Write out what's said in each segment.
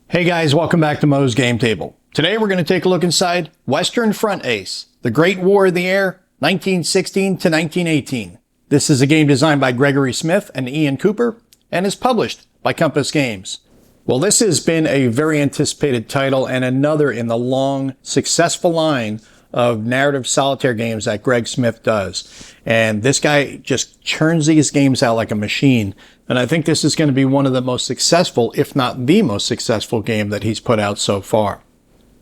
Hey guys, welcome back to Mo's Game Table. Today we're going to take a look inside Western Front Ace, the Great War of the Air, 1916 to 1918. This is a game designed by Gregory Smith and Ian Cooper and is published by Compass Games. Well, this has been a very anticipated title and another in the long, successful line of narrative solitaire games that Greg Smith does. And this guy just churns these games out like a machine. And I think this is going to be one of the most successful, if not the most successful game that he's put out so far.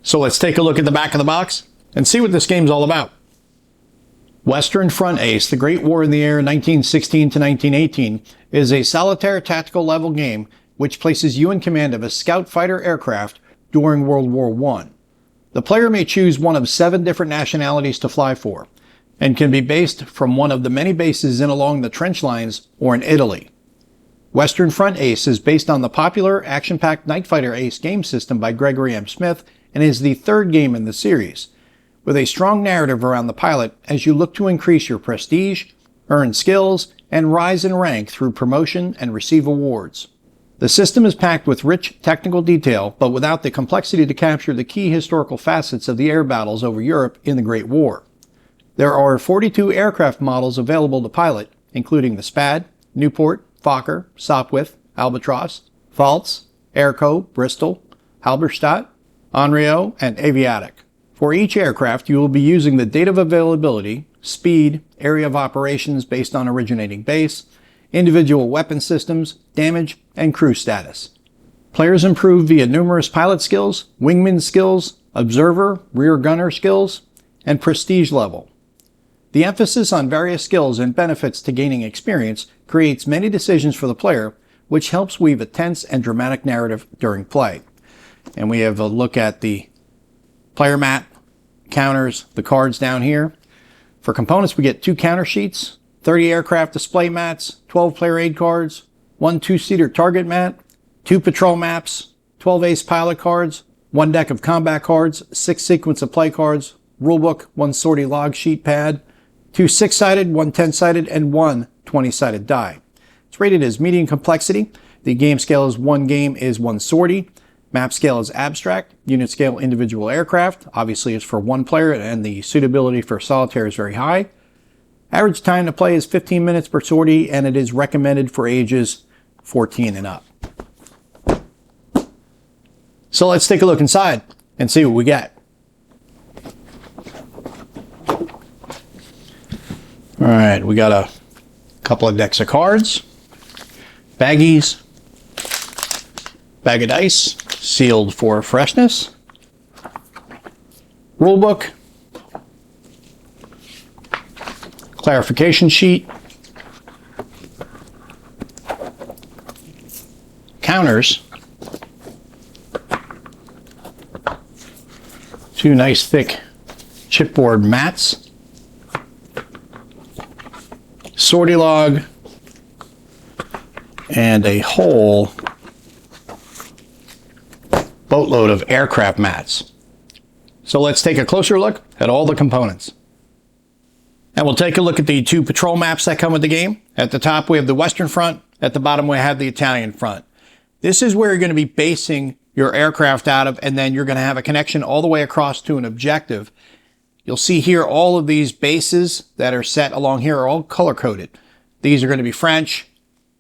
So let's take a look at the back of the box and see what this game's all about. Western Front Ace, the Great War in the Air 1916 to 1918, is a solitaire tactical level game which places you in command of a scout fighter aircraft during World War I. The player may choose one of 7 different nationalities to fly for, and can be based from one of the many bases in along the trench lines or in Italy. Western Front Ace is based on the popular action-packed Night Fighter Ace game system by Gregory M. Smith and is the 3rd game in the series, with a strong narrative around the pilot as you look to increase your prestige, earn skills, and rise in rank through promotion and receive awards. The system is packed with rich technical detail, but without the complexity to capture the key historical facets of the air battles over Europe in the Great War. There are 42 aircraft models available to pilot, including the Spad, Newport, Fokker, Sopwith, Albatross, Pfalz, Airco, Bristol, Halberstadt, Onryo, and Aviatik. For each aircraft, you will be using the date of availability, speed, area of operations based on originating base, individual weapon systems, damage, and crew status. Players improve via numerous pilot skills, wingman skills, observer, rear gunner skills, and prestige level. The emphasis on various skills and benefits to gaining experience creates many decisions for the player, which helps weave a tense and dramatic narrative during play. And we have a look at the player mat, counters, the cards down here. For components, we get 2 counter sheets, 30 aircraft display mats, 12 player aid cards, 1 2-seater target mat, 2 patrol maps, 12 ace pilot cards, 1 deck of combat cards, 6 sequence of play cards, rulebook, 1 sortie log sheet pad, 2 6-sided, 1 10-sided, and 1 20-sided die. It's rated as medium complexity. The game scale is 1 game is 1 sortie. Map scale is abstract. Unit scale individual aircraft. Obviously it's for 1 player and the suitability for solitaire is very high. Average time to play is 15 minutes per sortie, and it is recommended for ages 14 and up. So let's take a look inside and see what we got. All right, we got a couple of decks of cards, baggies, bag of dice, sealed for freshness, rulebook, clarification sheet, counters, 2 nice thick chipboard mats, sortie log, and a whole boatload of aircraft mats. So let's take a closer look at all the components. And we'll take a look at the 2 patrol maps that come with the game. At the top we have the Western Front, at the bottom we have the Italian Front. This is where you're going to be basing your aircraft out of, and then you're going to have a connection all the way across to an objective. You'll see here all of these bases that are set along here are all color-coded. These are going to be French,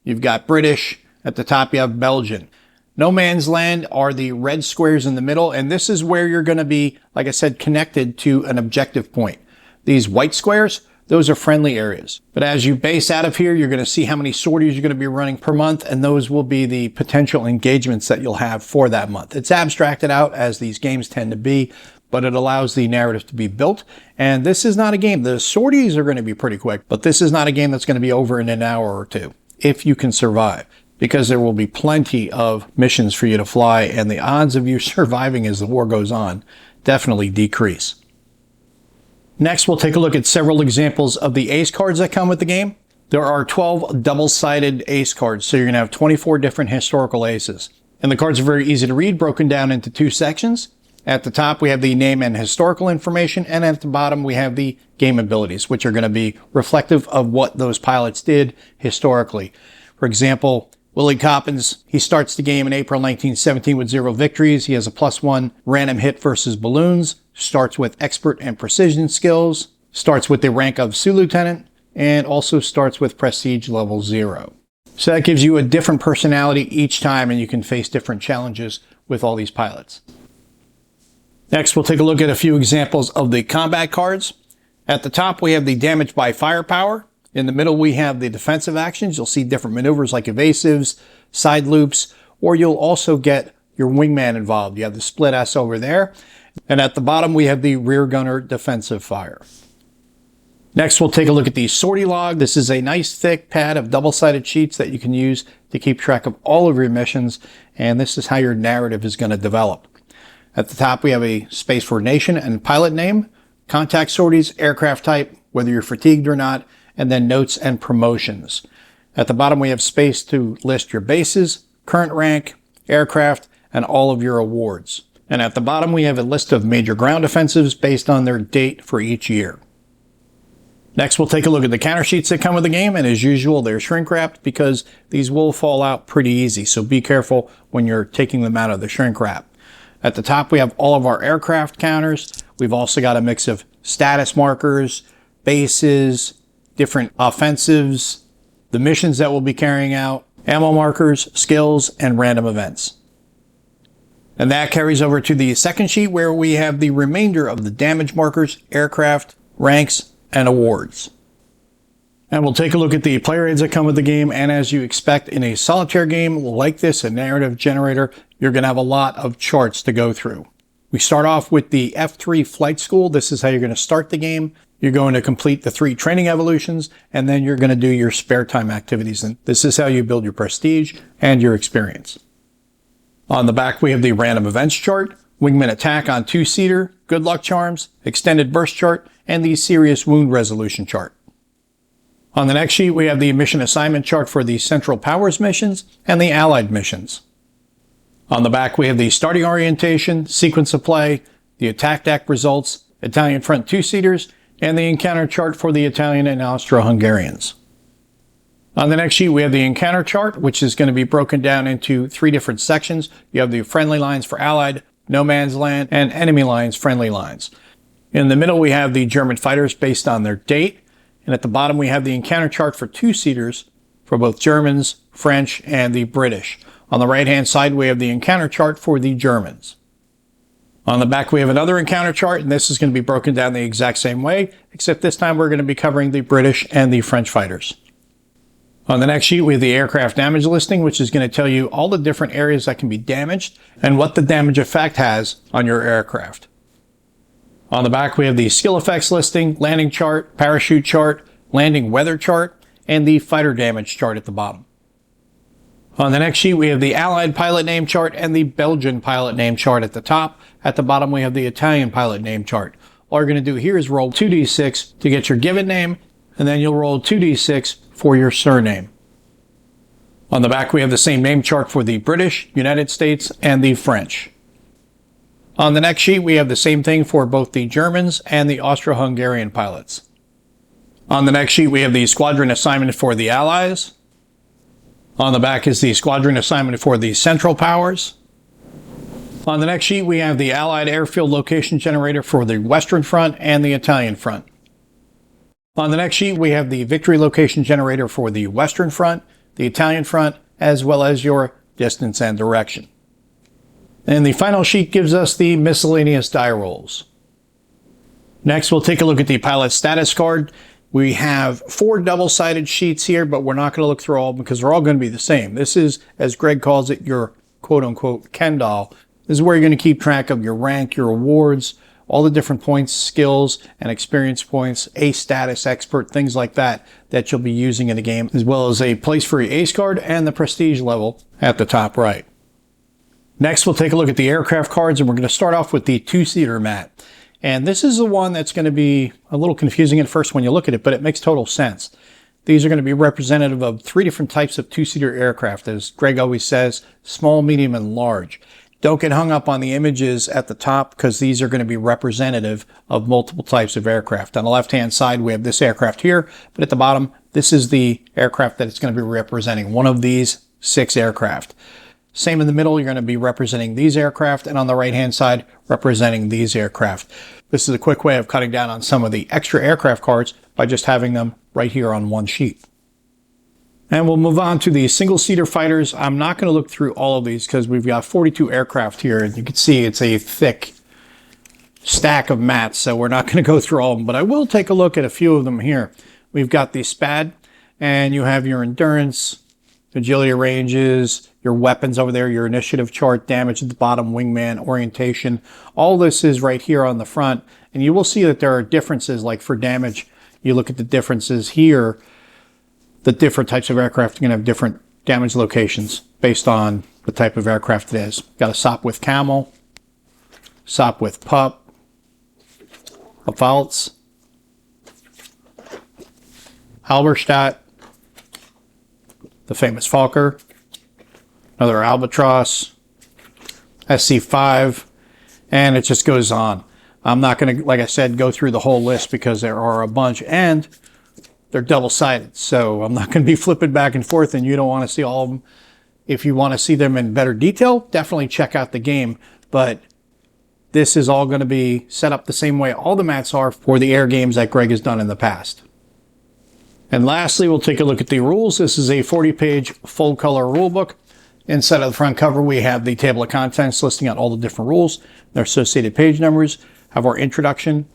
you've got British, at the top you have Belgian. No Man's Land are the red squares in the middle, and this is where you're going to be, like I said, connected to an objective point. These white squares, those are friendly areas. But as you base out of here, you're going to see how many sorties you're going to be running per month, and those will be the potential engagements that you'll have for that month. It's abstracted out, as these games tend to be, but it allows the narrative to be built. And this is not a game. The sorties are going to be pretty quick, but this is not a game that's going to be over in an hour or 2, if you can survive, because there will be plenty of missions for you to fly, and the odds of you surviving as the war goes on definitely decrease. Next, we'll take a look at several examples of the ace cards that come with the game. There are 12 double-sided ace cards, so you're going to have 24 different historical aces. And the cards are very easy to read, broken down into 2 sections. At the top, we have the name and historical information, and at the bottom, we have the game abilities, which are going to be reflective of what those pilots did historically. For example, Willie Coppins, he starts the game in April 1917 with 0 victories. He has a +1 random hit versus balloons, starts with expert and precision skills, starts with the rank of Sioux Lieutenant, and also starts with prestige level 0. So that gives you a different personality each time, and you can face different challenges with all these pilots. Next, we'll take a look at a few examples of the combat cards. At the top, we have the damage by firepower. In the middle, we have the defensive actions. You'll see different maneuvers like evasives, side loops, or you'll also get your wingman involved. You have the split S over there. And at the bottom, we have the rear gunner defensive fire. Next, we'll take a look at the sortie log. This is a nice thick pad of double-sided sheets that you can use to keep track of all of your missions, and this is how your narrative is going to develop. At the top, we have a space for nation and pilot name, contact sorties, aircraft type, whether you're fatigued or not, and then notes and promotions. At the bottom, we have space to list your bases, current rank, aircraft, and all of your awards. And at the bottom, we have a list of major ground offensives based on their date for each year. Next, we'll take a look at the counter sheets that come with the game, and as usual, they're shrink wrapped because these will fall out pretty easy, so be careful when you're taking them out of the shrink wrap. At the top, we have all of our aircraft counters. We've also got a mix of status markers, bases, different offensives, the missions that we'll be carrying out, ammo markers, skills, and random events. And that carries over to the second sheet where we have the remainder of the damage markers, aircraft, ranks, and awards. And we'll take a look at the player aids that come with the game, and as you expect in a solitaire game like this, a narrative generator, you're going to have a lot of charts to go through. We start off with the F3 Flight School. This is how you're going to start the game. You're going to complete the 3 training evolutions, and then you're going to do your spare time activities. And this is how you build your prestige and your experience. On the back, we have the random events chart, wingman attack on 2-seater, good luck charms, extended burst chart, and the serious wound resolution chart. On the next sheet, we have the mission assignment chart for the Central Powers missions and the Allied missions. On the back, we have the starting orientation, sequence of play, the attack deck results, Italian front 2-seaters, and the encounter chart for the Italian and Austro-Hungarians. On the next sheet, we have the encounter chart, which is going to be broken down into 3 different sections. You have the friendly lines for Allied, no man's land, and enemy lines, friendly lines. In the middle, we have the German fighters based on their date. And at the bottom, we have the encounter chart for 2-seaters for both Germans, French, and the British. On the right-hand side, we have the encounter chart for the Germans. On the back, we have another encounter chart, and this is going to be broken down the exact same way, except this time we're going to be covering the British and the French fighters. On the next sheet, we have the aircraft damage listing, which is going to tell you all the different areas that can be damaged and what the damage effect has on your aircraft. On the back, we have the skill effects listing, landing chart, parachute chart, landing weather chart, and the fighter damage chart at the bottom. On the next sheet, we have the Allied pilot name chart and the Belgian pilot name chart at the top. At the bottom, we have the Italian pilot name chart. All you're going to do here is roll 2d6 to get your given name, and then you'll roll 2d6 for your surname. On the back, we have the same name chart for the British, United States, and the French. On the next sheet, we have the same thing for both the Germans and the Austro-Hungarian pilots. On the next sheet, we have the squadron assignment for the Allies. On the back is the squadron assignment for the Central Powers. On the next sheet, we have the Allied airfield location generator for the Western Front and the Italian Front. On the next sheet, we have the victory location generator for the Western Front, the Italian Front, as well as your distance and direction. And the final sheet gives us the miscellaneous die rolls. Next, we'll take a look at the pilot status card. We have 4 double-sided sheets here, but we're not going to look through all because they're all going to be the same. This is, as Greg calls it, your quote-unquote Ken doll. This is where you're going to keep track of your rank, your awards, all the different points, skills, and experience points, A status, expert, things like that you'll be using in the game, as well as a place for your ace card and the prestige level at the top right. Next, we'll take a look at the aircraft cards, and we're going to start off with the 2-seater mat. And this is the one that's going to be a little confusing at first when you look at it, but it makes total sense. These are going to be representative of 3 different types of 2-seater aircraft. As Greg always says, small, medium, and large. Don't get hung up on the images at the top because these are going to be representative of multiple types of aircraft. On the left-hand side, we have this aircraft here, but at the bottom, this is the aircraft that it's going to be representing. One of these 6 aircraft. Same in the middle, you're going to be representing these aircraft, and on the right-hand side, representing these aircraft. This is a quick way of cutting down on some of the extra aircraft cards by just having them right here on one sheet. And we'll move on to the single-seater fighters. I'm not going to look through all of these because we've got 42 aircraft here, and you can see it's a thick stack of mats, so we're not going to go through all of them, but I will take a look at a few of them here. We've got the SPAD, and you have your endurance, agility ranges, your weapons over there, your initiative chart, damage at the bottom, wingman, orientation. All this is right here on the front, and you will see that there are differences. Like for damage, you look at the differences here. The different types of aircraft are going to have different damage locations based on the type of aircraft it is. Got a Sopwith Camel, Sopwith Pup, a Pfalz, Halberstadt, the famous Fokker, another Albatross, SC5, and it just goes on. I'm not going to, like I said, go through the whole list because there are a bunch, and they're double-sided, so I'm not going to be flipping back and forth, and you don't want to see all of them. If you want to see them in better detail, definitely check out the game, but this is all going to be set up the same way all the mats are for the air games that Greg has done in the past. And lastly, we'll take a look at the rules. This is a 40-page full-color rulebook. Inside of the front cover, we have the table of contents listing out all the different rules, their associated page numbers, have our introduction,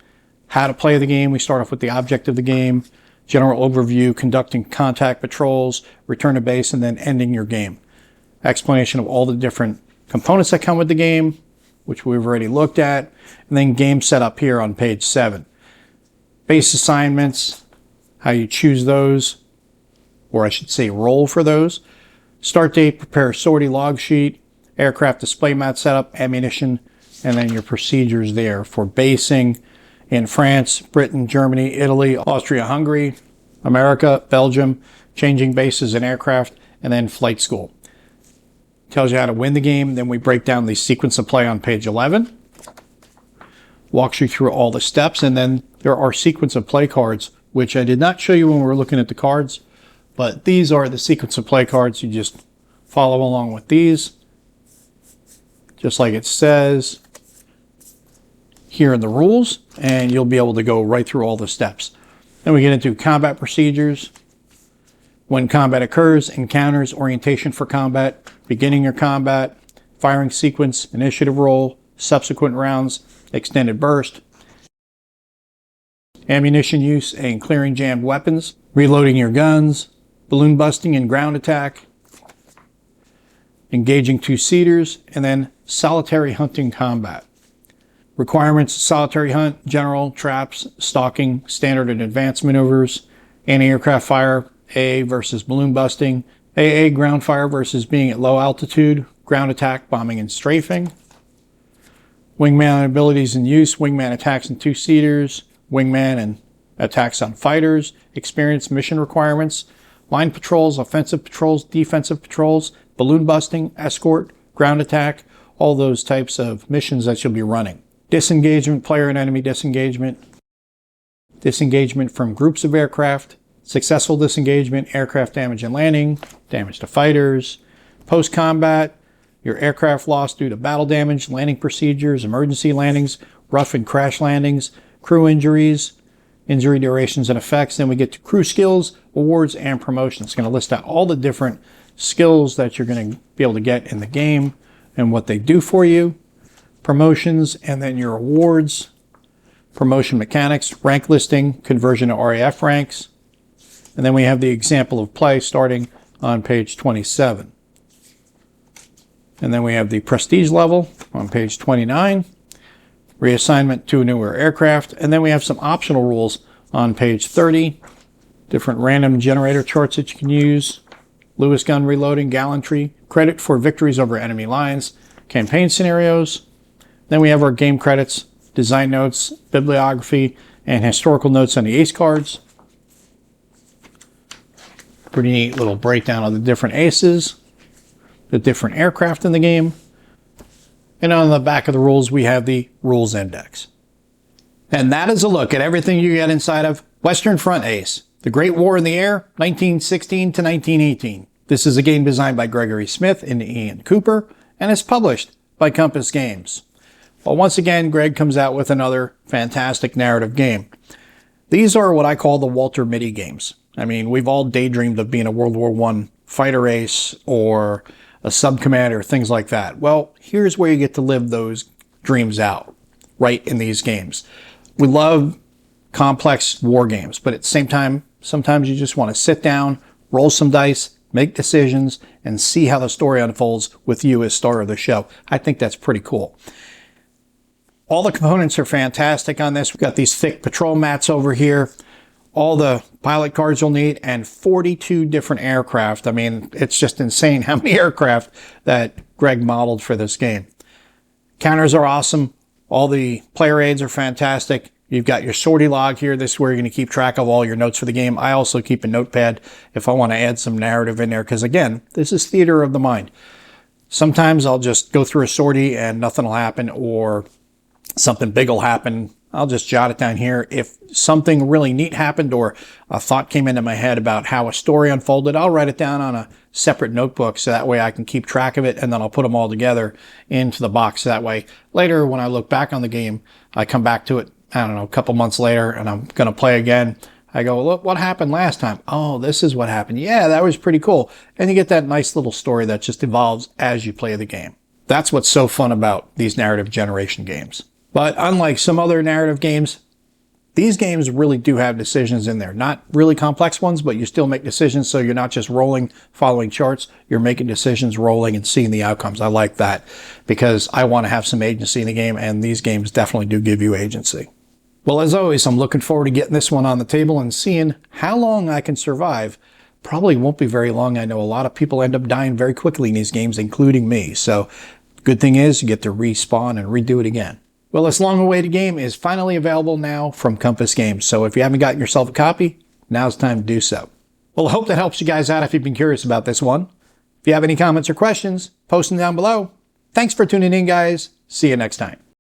how to play the game. We start off with the object of the game, general overview, conducting contact patrols, return to base, and then ending your game. Explanation of all the different components that come with the game, which we've already looked at, and then game setup here on page 7. Base assignments, how you choose those, or I should say roll for those. Start date, prepare a sortie log sheet, aircraft display mat setup, ammunition, and then your procedures there for basing in France, Britain, Germany, Italy, Austria, Hungary, America, Belgium, changing bases in aircraft, and then flight school. Tells you how to win the game. Then we break down the sequence of play on page 11. Walks you through all the steps, and then there are sequence of play cards, which I did not show you when we were looking at the cards, but these are the sequence of play cards. You just follow along with these, just like it says here in the rules, and you'll be able to go right through all the steps. Then we get into combat procedures, when combat occurs, encounters, orientation for combat, beginning your combat, firing sequence, initiative roll, subsequent rounds, extended burst, ammunition use and clearing jammed weapons, reloading your guns, balloon busting and ground attack, engaging two-seaters, and then solitary hunting combat. Requirements: solitary hunt, general, traps, stalking, standard and advanced maneuvers, anti-aircraft fire, AA versus balloon busting, AA ground fire versus being at low altitude, ground attack, bombing and strafing, wingman abilities in use, wingman attacks and two-seaters, wingman and attacks on fighters, experience mission requirements, line patrols, offensive patrols, defensive patrols, balloon busting, escort, ground attack, all those types of missions that you'll be running. Disengagement, player and enemy disengagement, disengagement from groups of aircraft, successful disengagement, aircraft damage and landing, damage to fighters, post-combat, your aircraft lost due to battle damage, landing procedures, emergency landings, rough and crash landings, crew injuries, injury durations and effects. Then we get to crew skills, awards, and promotions. It's going to list out all the different skills that you're going to be able to get in the game and what they do for you, promotions, and then your awards, promotion mechanics, rank listing, conversion to RAF ranks, and then we have the example of play starting on page 27. And then we have the prestige level on page 29, reassignment to a newer aircraft, and then we have some optional rules on page 30, different random generator charts that you can use, Lewis gun reloading, gallantry, credit for victories over enemy lines, campaign scenarios. Then we have our game credits, design notes, bibliography, and historical notes on the ace cards. Pretty neat little breakdown of the different aces, the different aircraft in the game. And on the back of the rules, we have the rules index. And that is a look at everything you get inside of Western Front Ace, the Great War in the Air, 1916 to 1918. This is a game designed by Gregory Smith and Ian Cooper, and it's published by Compass Games. Well, once again, Greg comes out with another fantastic narrative game. These are what I call the Walter Mitty games. I mean, we've all daydreamed of being a World War I fighter ace or a sub-commander, things like that. Well, here's where you get to live those dreams out, right in these games. We love complex war games, but at the same time, sometimes you just want to sit down, roll some dice, make decisions, and see how the story unfolds with you as star of the show. I think that's pretty cool. All the components are fantastic on this. We've got these thick patrol mats over here, all the pilot cards you'll need, and 42 different aircraft. I mean, it's just insane how many aircraft that Greg modeled for this game. Counters are awesome. All the player aids are fantastic. You've got your sortie log here. This is where you're going to keep track of all your notes for the game. I also keep a notepad if I want to add some narrative in there, because again, this is theater of the mind. Sometimes I'll just go through a sortie and nothing will happen, or something big will happen. I'll just jot it down here. If something really neat happened or a thought came into my head about how a story unfolded, I'll write it down on a separate notebook so that way I can keep track of it, and then I'll put them all together into the box. That way later when I look back on the game, I come back to it, I don't know, a couple months later, and I'm going to play again. I go, look, what happened last time? Oh, this is what happened. Yeah, that was pretty cool. And you get that nice little story that just evolves as you play the game. That's what's so fun about these narrative generation games. But unlike some other narrative games, these games really do have decisions in there. Not really complex ones, but you still make decisions, so you're not just rolling, following charts. You're making decisions, rolling, and seeing the outcomes. I like that because I want to have some agency in the game, and these games definitely do give you agency. Well, as always, I'm looking forward to getting this one on the table and seeing how long I can survive. Probably won't be very long. I know a lot of people end up dying very quickly in these games, including me. So good thing is you get to respawn and redo it again. Well, this long-awaited game is finally available now from Compass Games. So if you haven't gotten yourself a copy, now's the time to do so. Well, I hope that helps you guys out if you've been curious about this one. If you have any comments or questions, post them down below. Thanks for tuning in, guys. See you next time.